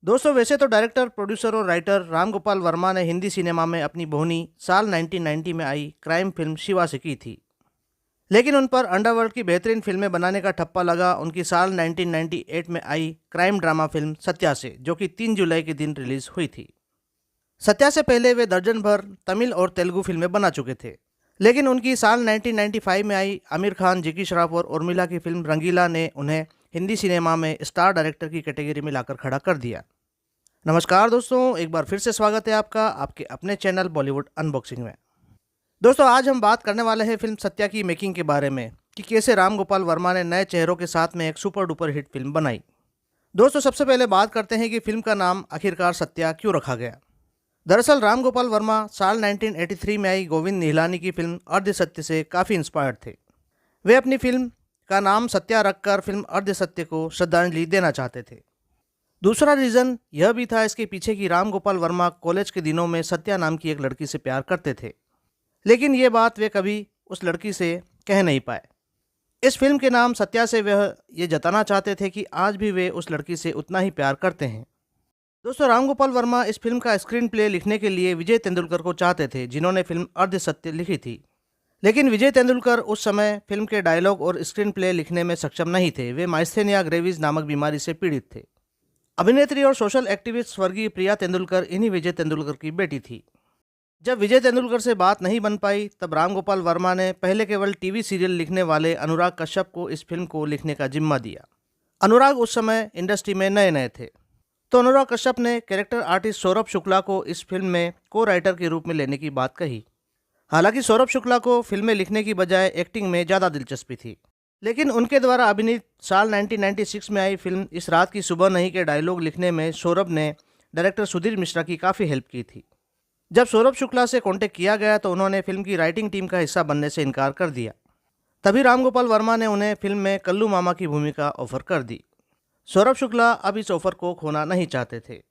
दोस्तों, वैसे तो डायरेक्टर, प्रोड्यूसर और राइटर राम गोपाल वर्मा ने हिंदी सिनेमा में अपनी बोहनी साल 1990 में आई क्राइम फिल्म शिवा से की थी। लेकिन उन पर अंडरवर्ल्ड की बेहतरीन फिल्में बनाने का ठप्पा लगा उनकी साल 1998 में आई क्राइम ड्रामा फिल्म सत्या से, जो कि 3 जुलाई के दिन रिलीज हुई थी। सत्या से पहले वे दर्जन भर तमिल और तेलुगु फिल्में बना चुके थे। लेकिन उनकी साल 1995 में आई आमिर खान, जैकी श्रॉफ और उर्मिला की फिल्म रंगीला ने उन्हें हिंदी सिनेमा में स्टार डायरेक्टर की कैटेगरी में लाकर खड़ा कर दिया। नमस्कार दोस्तों, एक बार फिर से स्वागत है आपका आपके अपने चैनल बॉलीवुड अनबॉक्सिंग में। दोस्तों, आज हम बात करने वाले हैं फिल्म सत्या की मेकिंग के बारे में कि कैसे राम गोपाल वर्मा ने नए चेहरों के साथ में एक सुपर डुपर हिट फिल्म बनाई। दोस्तों, सबसे पहले बात करते हैं कि फिल्म का नाम आखिरकार सत्या क्यों रखा गया। दरअसल राम गोपाल वर्मा साल 1983 में आई गोविंद निहलानी की फिल्म अर्ध सत्य से काफ़ी इंस्पायर्ड थे। वे अपनी फिल्म का नाम सत्या रखकर फिल्म अर्ध सत्य को श्रद्धांजलि देना चाहते थे। दूसरा रीज़न यह भी था इसके पीछे कि राम गोपाल वर्मा कॉलेज के दिनों में सत्या नाम की एक लड़की से प्यार करते थे, लेकिन ये बात वे कभी उस लड़की से कह नहीं पाए। इस फिल्म के नाम सत्या से वह ये जताना चाहते थे कि आज भी वे उस लड़की से उतना ही प्यार करते हैं। दोस्तों, राम गोपाल वर्मा इस फिल्म का स्क्रीन प्ले लिखने के लिए विजय तेंदुलकर को चाहते थे, जिन्होंने फिल्म अर्ध सत्य लिखी थी। लेकिन विजय तेंदुलकर उस समय फिल्म के डायलॉग और स्क्रीन प्ले लिखने में सक्षम नहीं थे। वे माइस्थेनिया ग्रेविस नामक बीमारी से पीड़ित थे। अभिनेत्री और सोशल एक्टिविस्ट स्वर्गीय प्रिया तेंदुलकर इन्हीं विजय तेंदुलकर की बेटी थी। जब विजय तेंदुलकर से बात नहीं बन पाई, तब राम गोपाल वर्मा ने पहले केवल टीवी सीरियल लिखने वाले अनुराग कश्यप को इस फिल्म को लिखने का जिम्मा दिया। अनुराग उस समय इंडस्ट्री में नए नए थे, तो अनुराग कश्यप ने कैरेक्टर आर्टिस्ट सौरभ शुक्ला को इस फिल्म में को राइटर के रूप में लेने की बात कही। हालांकि सौरभ शुक्ला को फिल्में लिखने की बजाय एक्टिंग में ज़्यादा दिलचस्पी थी, लेकिन उनके द्वारा अभिनीत साल 1996 में आई फिल्म इस रात की सुबह नहीं के डायलॉग लिखने में सौरभ ने डायरेक्टर सुधीर मिश्रा की काफ़ी हेल्प की थी। जब सौरभ शुक्ला से कांटेक्ट किया गया तो उन्होंने फिल्म की राइटिंग टीम का हिस्सा बनने से इनकार कर दिया। तभी राम गोपाल वर्मा ने उन्हें फिल्म में कल्लू मामा की भूमिका ऑफर कर दी। सौरभ शुक्ला अब इस ऑफर को खोना नहीं चाहते थे।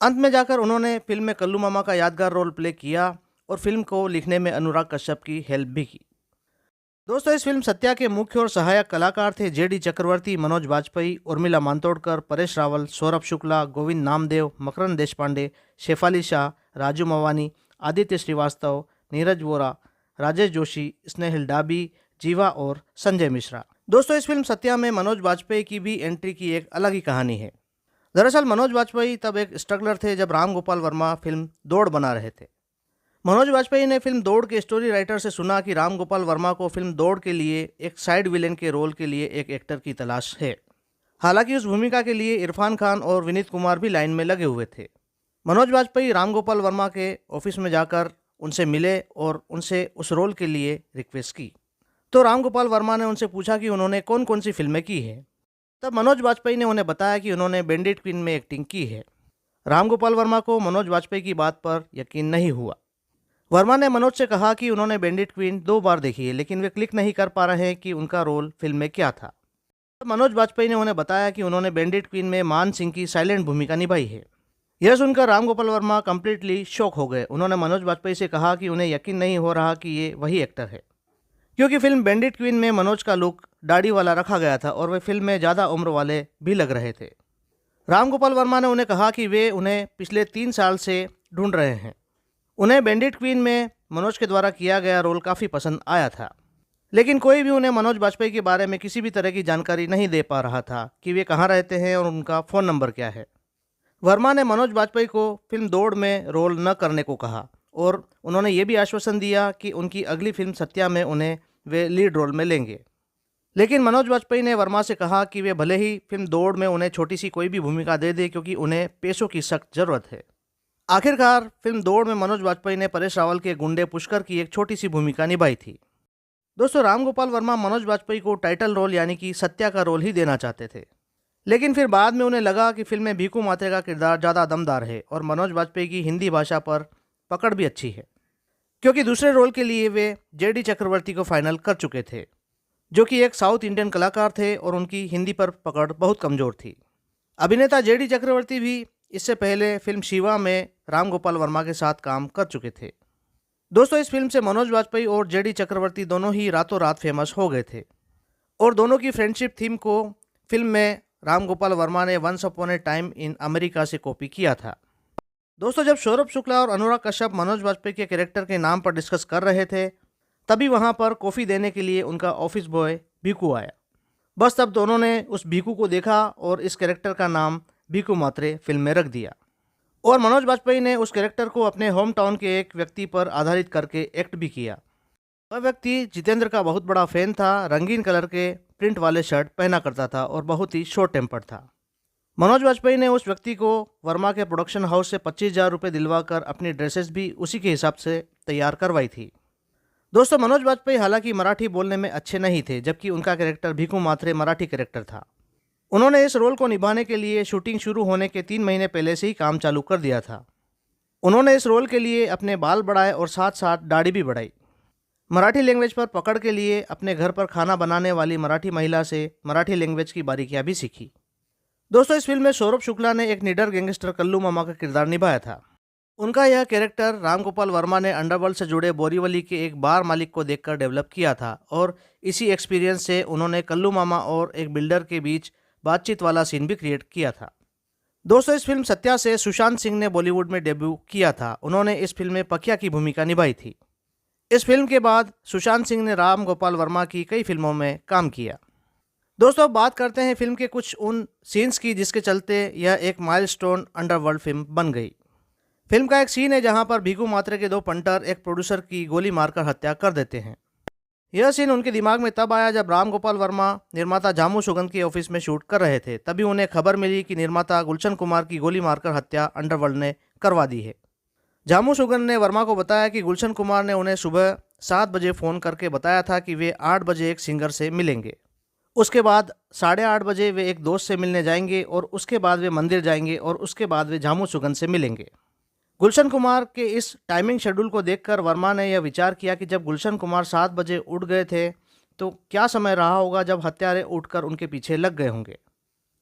अंत में जाकर उन्होंने फिल्म में कल्लू मामा का यादगार रोल प्ले किया और फिल्म को लिखने में अनुराग कश्यप की हेल्प भी की। दोस्तों, इस फिल्म सत्या के मुख्य और सहायक कलाकार थे जेडी चक्रवर्ती, मनोज वाजपेयी, उर्मिला मातोंडकर, परेश रावल, सौरभ शुक्ला, गोविंद नामदेव, मकरंद देशपांडे, शेफाली शाह, राजू मवानी, आदित्य श्रीवास्तव, नीरज वोरा, राजेश जोशी, स्नेहिल डाबी, जीवा और संजय मिश्रा। दोस्तों, इस फिल्म सत्या में मनोज वाजपेयी की भी एंट्री की एक अलग ही कहानी है। दरअसल मनोज वाजपेयी तब एक स्ट्रगलर थे जब राम गोपाल वर्मा फिल्म दौड़ बना रहे थे। मनोज वाजपेयी ने फिल्म दौड़ के स्टोरी राइटर से सुना कि राम गोपाल वर्मा को फिल्म दौड़ के लिए एक साइड विलेन के रोल के लिए एक एक्टर की तलाश है। हालांकि उस भूमिका के लिए इरफान खान और विनीत कुमार भी लाइन में लगे हुए थे। मनोज वाजपेयी राम गोपाल वर्मा के ऑफिस में जाकर उनसे मिले और उनसे उस रोल के लिए रिक्वेस्ट की। तो राम गोपाल वर्मा ने उनसे पूछा कि उन्होंने कौन कौन सी फिल्में की है। तब मनोज वाजपेयी ने उन्हें बताया कि उन्होंने बैंडिट क्वीन में एक्टिंग की है। राम गोपाल वर्मा को मनोज वाजपेयी की बात पर यकीन नहीं हुआ। वर्मा ने मनोज से कहा कि उन्होंने बैंडिट क्वीन 2 बार देखी है, लेकिन वे क्लिक नहीं कर पा रहे हैं कि उनका रोल फिल्म में क्या था। तब मनोज वाजपेयी ने उन्हें बताया कि उन्होंने बैंडिट क्वीन में मान सिंह की साइलेंट भूमिका निभाई है। यह सुनकर राम गोपाल वर्मा कंप्लीटली शॉक हो गए। उन्होंने मनोज वाजपेयी से कहा कि उन्हें यकीन नहीं हो रहा कि ये वही एक्टर है, क्योंकि फिल्म बैंडिट क्वीन में मनोज का लुक दाढ़ी वाला रखा गया था और वे फिल्म में ज़्यादा उम्र वाले भी लग रहे थे। राम गोपाल वर्मा ने उन्हें कहा कि वे उन्हें पिछले 3 साल से ढूंढ रहे हैं। उन्हें बैंडिट क्वीन में मनोज के द्वारा किया गया रोल काफ़ी पसंद आया था, लेकिन कोई भी उन्हें मनोज वाजपेयी के बारे में किसी भी तरह की जानकारी नहीं दे पा रहा था कि वे कहाँ रहते हैं और उनका फ़ोन नंबर क्या है। वर्मा ने मनोज वाजपेयी को फिल्म दौड़ में रोल न करने को कहा और उन्होंने ये भी आश्वासन दिया कि उनकी अगली फिल्म सत्या में उन्हें वे लीड रोल में लेंगे। लेकिन मनोज वाजपेयी ने वर्मा से कहा कि वे भले ही फिल्म दौड़ में उन्हें छोटी सी कोई भी भूमिका दे दे, क्योंकि उन्हें पैसों की सख्त ज़रूरत है। आखिरकार फिल्म दौड़ में मनोज वाजपेयी ने परेश रावल के गुंडे पुष्कर की एक छोटी सी भूमिका निभाई थी। दोस्तों, राम गोपाल वर्मा मनोज वाजपेयी को टाइटल रोल यानी कि सत्या का रोल ही देना चाहते थे, लेकिन फिर बाद में उन्हें लगा कि फिल्म में भीखू मात्रे का किरदार ज़्यादा दमदार है और मनोज वाजपेयी की हिंदी भाषा पर पकड़ भी अच्छी है, क्योंकि दूसरे रोल के लिए वे जेडी चक्रवर्ती को फाइनल कर चुके थे, जो कि एक साउथ इंडियन कलाकार थे और उनकी हिंदी पर पकड़ बहुत कमज़ोर थी। अभिनेता जेडी चक्रवर्ती भी इससे पहले फिल्म शिवा में राम गोपाल वर्मा के साथ काम कर चुके थे। दोस्तों, इस फिल्म से मनोज वाजपेयी और जेडी चक्रवर्ती दोनों ही रातों रात फेमस हो गए थे और दोनों की फ्रेंडशिप थीम को फिल्म में राम गोपाल वर्मा ने once upon a time in America से कॉपी किया था। दोस्तों, जब सौरभ शुक्ला और अनुराग कश्यप मनोज वाजपेयी के कैरेक्टर के नाम पर डिस्कस कर रहे थे, तभी वहां पर कॉफ़ी देने के लिए उनका ऑफिस बॉय भीकू आया। बस तब दोनों ने उस भीकू को देखा और इस कैरेक्टर का नाम भीकू मात्रे फिल्म में रख दिया। और मनोज वाजपेयी ने उस कैरेक्टर को अपने होम टाउन के एक व्यक्ति पर आधारित करके एक्ट भी किया। वह व्यक्ति जितेंद्र का बहुत बड़ा फैन था, रंगीन कलर के प्रिंट वाले शर्ट पहना करता था और बहुत ही शॉर्ट टेम्पर्ड था। मनोज वाजपेयी ने उस व्यक्ति को वर्मा के प्रोडक्शन हाउस से 25,000 रुपये दिलवाकर अपनी ड्रेसेस भी उसी के हिसाब से तैयार करवाई थी। दोस्तों, मनोज वाजपेयी हालांकि मराठी बोलने में अच्छे नहीं थे, जबकि उनका कैरेक्टर भीकू मात्रे मराठी कैरेक्टर था। उन्होंने इस रोल को निभाने के लिए शूटिंग शुरू होने के 3 महीने पहले से ही काम चालू कर दिया था। उन्होंने इस रोल के लिए अपने बाल बढ़ाए और साथ साथ दाढ़ी भी बढ़ाई। मराठी लैंग्वेज पर पकड़ के लिए अपने घर पर खाना बनाने वाली मराठी महिला से मराठी लैंग्वेज की बारीकियां भी सीखी। दोस्तों, इस फिल्म में सौरभ शुक्ला ने एक निडर गैंगस्टर कल्लू मामा का किरदार निभाया था। उनका यह कैरेक्टर राम गोपाल वर्मा ने अंडरवर्ल्ड से जुड़े बोरीवली के एक बार मालिक को देखकर डेवलप किया था और इसी एक्सपीरियंस से उन्होंने कल्लू मामा और एक बिल्डर के बीच बातचीत वाला सीन भी क्रिएट किया था। दोस्तों, इस फिल्म सत्या से सुशांत सिंह ने बॉलीवुड में डेब्यू किया था। उन्होंने इस फिल्म में पकिया की भूमिका निभाई थी। इस फिल्म के बाद सुशांत सिंह ने राम गोपाल वर्मा की कई फिल्मों में काम किया। दोस्तों, अब बात करते हैं फिल्म के कुछ उन सीन्स की जिसके चलते यह एक माइलस्टोन अंडरवर्ल्ड फिल्म बन गई। फिल्म का एक सीन है जहां पर भीकू मात्रे के 2 पंटर एक प्रोड्यूसर की गोली मारकर हत्या कर देते हैं। यह सीन उनके दिमाग में तब आया जब राम गोपाल वर्मा निर्माता जामू सुगंध के ऑफिस में शूट कर रहे थे। तभी उन्हें खबर मिली कि निर्माता गुलशन कुमार की गोली मारकर हत्या अंडरवर्ल्ड ने करवा दी है। जामू सुगंध ने वर्मा को बताया कि गुलशन कुमार ने उन्हें सुबह 7 बजे फ़ोन करके बताया था कि वे 8 बजे एक सिंगर से मिलेंगे। उसके बाद 8:30 बजे वे एक दोस्त से मिलने जाएंगे और उसके बाद वे मंदिर जाएंगे और उसके बाद वे जामू सुगंध से मिलेंगे। गुलशन कुमार के इस टाइमिंग शेड्यूल को देखकर वर्मा ने यह विचार किया कि जब गुलशन कुमार 7 बजे उठ गए थे तो क्या समय रहा होगा जब हत्यारे उठकर उनके पीछे लग गए होंगे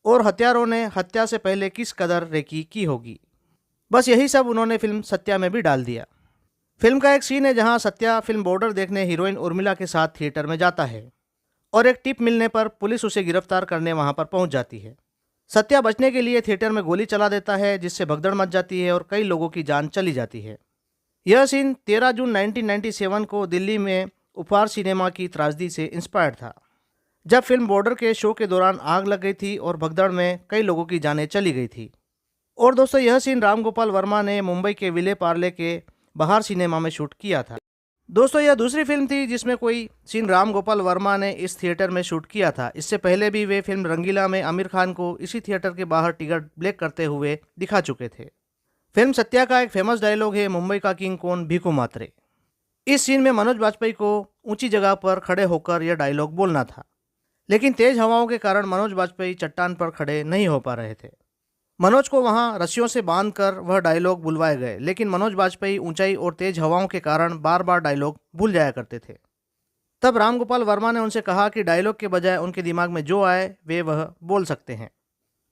और हत्यारों ने हत्या से पहले किस कदर रेकी की होगी। बस यही सब उन्होंने फिल्म सत्या में भी डाल दिया। फिल्म का एक सीन है जहां सत्या फिल्म बॉर्डर देखने हीरोइन उर्मिला के साथ थिएटर में जाता है और एक टिप मिलने पर पुलिस उसे गिरफ्तार करने वहां पर पहुंच जाती है। सत्या बचने के लिए थिएटर में गोली चला देता है जिससे भगदड़ मच जाती है और कई लोगों की जान चली जाती है। यह सीन 13 जून 1997 को दिल्ली में उपहार सिनेमा की त्रासदी से इंस्पायर्ड था, जब फिल्म बॉर्डर के शो के दौरान आग लग गई थी और भगदड़ में कई लोगों की जानें चली गई थी। और दोस्तों, यह सीन राम गोपाल वर्मा ने मुंबई के विले पार्ले के बाहर सिनेमा में शूट किया था। दोस्तों, यह दूसरी फिल्म थी जिसमें कोई सीन राम गोपाल वर्मा ने इस थिएटर में शूट किया था। इससे पहले भी वे फिल्म रंगीला में आमिर खान को इसी थिएटर के बाहर टिकट ब्लैक करते हुए दिखा चुके थे। फिल्म सत्या का एक फेमस डायलॉग है, मुंबई का किंग कौन, भीकू मात्रे। इस सीन में मनोज वाजपेयी को ऊंची जगह पर खड़े होकर यह डायलॉग बोलना था, लेकिन तेज हवाओं के कारण मनोज वाजपेयी चट्टान पर खड़े नहीं हो पा रहे थे। मनोज को वहां रस्सियों से बांधकर वह डायलॉग बुलवाए गए, लेकिन मनोज वाजपेयी ऊंचाई और तेज हवाओं के कारण बार बार डायलॉग भूल जाया करते थे। तब राम गोपाल वर्मा ने उनसे कहा कि डायलॉग के बजाय उनके दिमाग में जो आए वे वह बोल सकते हैं।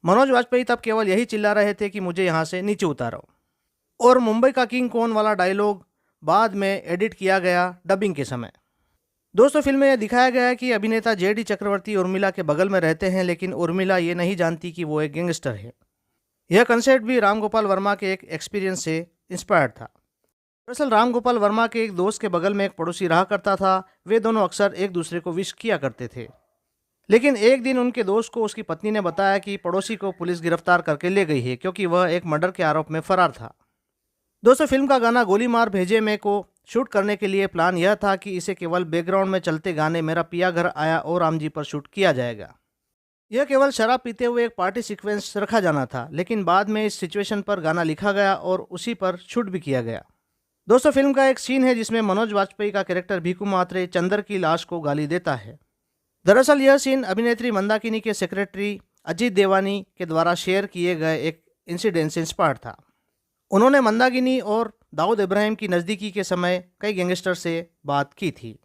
मनोज वाजपेयी तब केवल यही चिल्ला रहे थे कि मुझे यहाँ से नीचे उतारो। और मुंबई का किंग कौन वाला डायलॉग बाद में एडिट किया गया डबिंग के समय। दोस्तों, फिल्म में यह दिखाया गया है कि अभिनेता जेडी चक्रवर्ती उर्मिला के बगल में रहते हैं, लेकिन उर्मिला ये नहीं जानती कि वो एक गैंगस्टर है। यह कंसेप्ट भी राम गोपाल वर्मा के एक एक्सपीरियंस से इंस्पायर्ड था। दरअसल राम गोपाल वर्मा के एक दोस्त के बगल में एक पड़ोसी रहा करता था। वे दोनों अक्सर एक दूसरे को विश किया करते थे, लेकिन एक दिन उनके दोस्त को उसकी पत्नी ने बताया कि पड़ोसी को पुलिस गिरफ्तार करके ले गई है क्योंकि वह एक मर्डर के आरोप में फरार था। दोस्तों, फिल्म का गाना गोली मार भेजे में को शूट करने के लिए प्लान यह था कि इसे केवल बैकग्राउंड में चलते गाने मेरा पिया घर आया और राम जी पर शूट किया जाएगा। यह केवल शराब पीते हुए एक पार्टी सीक्वेंस रखा जाना था, लेकिन बाद में इस सिचुएशन पर गाना लिखा गया और उसी पर शूट भी किया गया। दोस्तों, फिल्म का एक सीन है जिसमें मनोज वाजपेयी का कैरेक्टर भीकू मात्रे चंदर की लाश को गाली देता है। दरअसल यह सीन अभिनेत्री मंदाकिनी के सेक्रेटरी अजीत देवानी के द्वारा शेयर किए गए एक इंसिडेंट से इंस्पायर्ड था। उन्होंने मंदाकिनी और दाऊद इब्राहिम की नज़दीकी के समय कई गैंगस्टर से बात की थी।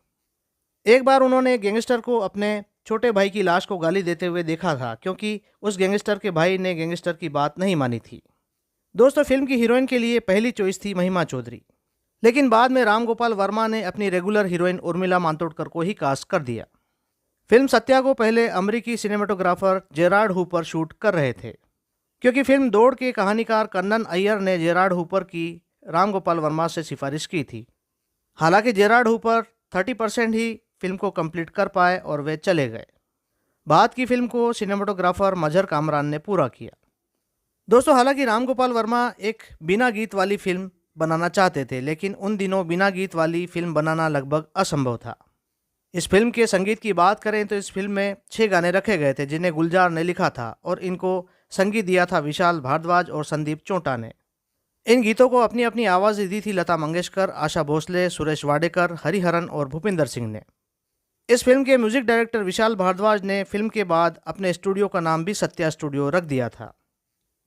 एक बार उन्होंने एक गैंगस्टर को अपने छोटे भाई की लाश को गाली देते हुए देखा था, क्योंकि उस गैंगस्टर के भाई ने गैंगस्टर की बात नहीं मानी थी। दोस्तों, फिल्म की हीरोइन के लिए पहली चॉइस थी महिमा चौधरी, लेकिन बाद में राम गोपाल वर्मा ने अपनी रेगुलर हीरोइन उर्मिला मातोंडकर को ही कास्ट कर दिया। फिल्म सत्या को पहले अमेरिकी सिनेमेटोग्राफर जेरार्ड हूपर शूट कर रहे थे, क्योंकि फिल्म दौड़ के कहानीकार कन्नन अय्यर ने जेरार्ड हूपर की राम गोपाल वर्मा से सिफारिश की थी। हालांकि जेरार्ड हूपर 30% ही फिल्म को कंप्लीट कर पाए और वे चले गए। बाद की फिल्म को सिनेमेटोग्राफर मजहर कामरान ने पूरा किया। दोस्तों, हालांकि राम गोपाल वर्मा एक बिना गीत वाली फिल्म बनाना चाहते थे, लेकिन उन दिनों बिना गीत वाली फिल्म बनाना लगभग असंभव था। इस फिल्म के संगीत की बात करें तो इस फिल्म में 6 गाने रखे गए थे जिन्हें गुलजार ने लिखा था और इनको संगीत दिया था विशाल भारद्वाज और संदीप चोटा ने। इन गीतों को अपनी अपनी आवाज़ दी थी लता मंगेशकर, आशा भोसले, सुरेश वाडेकर, हरिहरन और भूपिंदर सिंह ने। इस फिल्म के म्यूजिक डायरेक्टर विशाल भारद्वाज ने फिल्म के बाद अपने स्टूडियो का नाम भी सत्या स्टूडियो रख दिया था।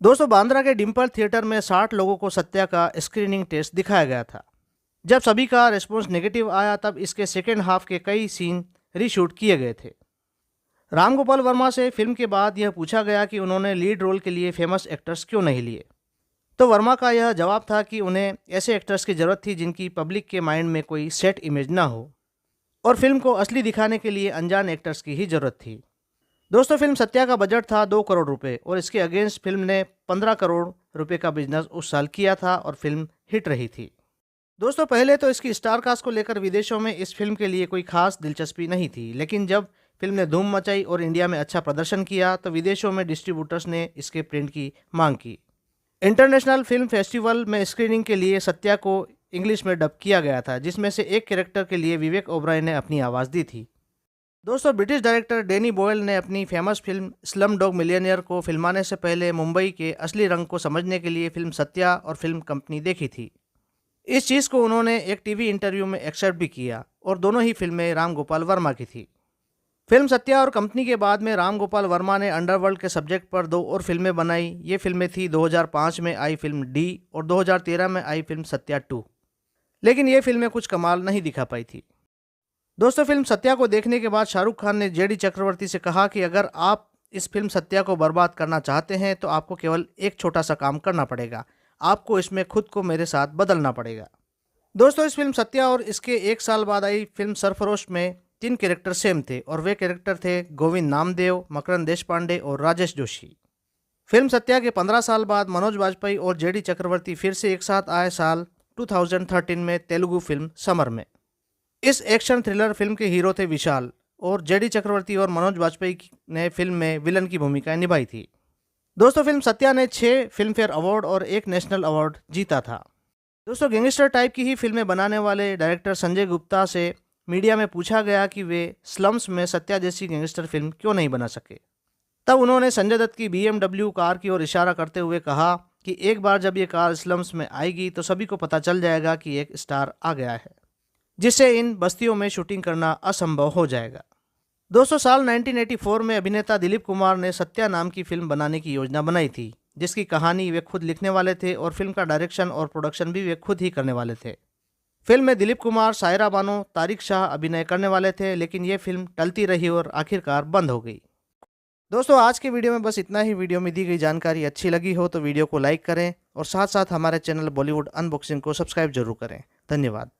दोस्तों, बांद्रा के डिम्पल थिएटर में 60 लोगों को सत्या का स्क्रीनिंग टेस्ट दिखाया गया था। जब सभी का रिस्पॉन्स नेगेटिव आया तब इसके सेकेंड हाफ के कई सीन रीशूट किए गए थे। राम गोपाल वर्मा से फिल्म के बाद यह पूछा गया कि उन्होंने लीड रोल के लिए फेमस एक्टर्स क्यों नहीं लिए, तो वर्मा का यह जवाब था कि उन्हें ऐसे एक्टर्स की ज़रूरत थी जिनकी पब्लिक के माइंड में कोई सेट इमेज ना हो और फिल्म को असली दिखाने के लिए अनजान एक्टर्स की ही ज़रूरत थी। दोस्तों, फिल्म सत्या का बजट था 2 करोड़ रुपए और इसके अगेंस्ट फिल्म ने 15 करोड़ रुपए का बिजनेस उस साल किया था और फिल्म हिट रही थी। दोस्तों, पहले तो इसकी स्टार कास्ट को लेकर विदेशों में इस फिल्म के लिए कोई खास दिलचस्पी नहीं थी, लेकिन जब फिल्म ने धूम मचाई और इंडिया में अच्छा प्रदर्शन किया तो विदेशों में डिस्ट्रीब्यूटर्स ने इसके प्रिंट की मांग की। इंटरनेशनल फिल्म फेस्टिवल में स्क्रीनिंग के लिए सत्या को इंग्लिश में डब किया गया था, जिसमें से एक कैरेक्टर के लिए विवेक ओबराय ने अपनी आवाज़ दी थी। दोस्तों, ब्रिटिश डायरेक्टर डैनी बॉयल ने अपनी famous film slum dog millionaire को फिल्माने से पहले मुंबई के असली रंग को समझने के लिए फिल्म सत्या और फिल्म कंपनी देखी थी। इस चीज़ को उन्होंने एक टीवी इंटरव्यू में एक्सेप्ट भी किया और दोनों ही फिल्में राम गोपाल वर्मा की थी। फिल्म सत्या और कंपनी के बाद में राम गोपाल वर्मा ने अंडरवर्ल्ड के सब्जेक्ट पर 2 और फिल्में बनाई। ये फिल्में थी 2005 में आई फिल्म डी और 2013 में आई फिल्म सत्या 2, लेकिन ये फिल्में कुछ कमाल नहीं दिखा पाई थी। दोस्तों, फिल्म सत्या को देखने के बाद शाहरुख खान ने जेडी चक्रवर्ती से कहा कि अगर आप इस फिल्म सत्या को बर्बाद करना चाहते हैं तो आपको केवल एक छोटा सा काम करना पड़ेगा, आपको इसमें खुद को मेरे साथ बदलना पड़ेगा। दोस्तों, इस फिल्म सत्या और इसके 1 साल बाद आई फिल्म सरफरोश में 3 कैरेक्टर सेम थे और वे कैरेक्टर थे गोविंद नामदेव, मकरंद देशपांडे और राजेश जोशी। फिल्म सत्या के 15 साल बाद मनोज वाजपेयी और जेडी चक्रवर्ती फिर से एक साथ आए साल 2013 में तेलुगु फिल्म समर में। इस एक्शन थ्रिलर फिल्म के हीरो थे विशाल और जेडी चक्रवर्ती और मनोज वाजपेयी ने फिल्म में विलन की भूमिका निभाई थी। दोस्तों, फिल्म सत्या ने 6 फिल्म फेयर अवार्ड और 1 नेशनल अवार्ड जीता था। दोस्तों, गैंगस्टर टाइप की ही फिल्में बनाने वाले डायरेक्टर संजय गुप्ता से मीडिया में पूछा गया कि वे स्लम्स में सत्या जैसी गैंगस्टर फिल्म क्यों नहीं बना सके। तब उन्होंने संजय दत्त की BMW कार की ओर इशारा करते हुए कहा कि एक बार जब ये कार स्लम्स में आएगी तो सभी को पता चल जाएगा कि एक स्टार आ गया है, जिससे इन बस्तियों में शूटिंग करना असंभव हो जाएगा। दोस्तों, साल 1984 में अभिनेता दिलीप कुमार ने सत्या नाम की फिल्म बनाने की योजना बनाई थी, जिसकी कहानी वे खुद लिखने वाले थे और फिल्म का डायरेक्शन और प्रोडक्शन भी वे खुद ही करने वाले थे। फिल्म में दिलीप कुमार, सायरा बानो, तारिक शाह अभिनय करने वाले थे, लेकिन ये फिल्म टलती रही और आखिरकार बंद हो गई। दोस्तों, आज के वीडियो में बस इतना ही। वीडियो में दी गई जानकारी अच्छी लगी हो तो वीडियो को लाइक करें और साथ साथ हमारे चैनल बॉलीवुड अनबॉक्सिंग को सब्सक्राइब जरूर करें। धन्यवाद।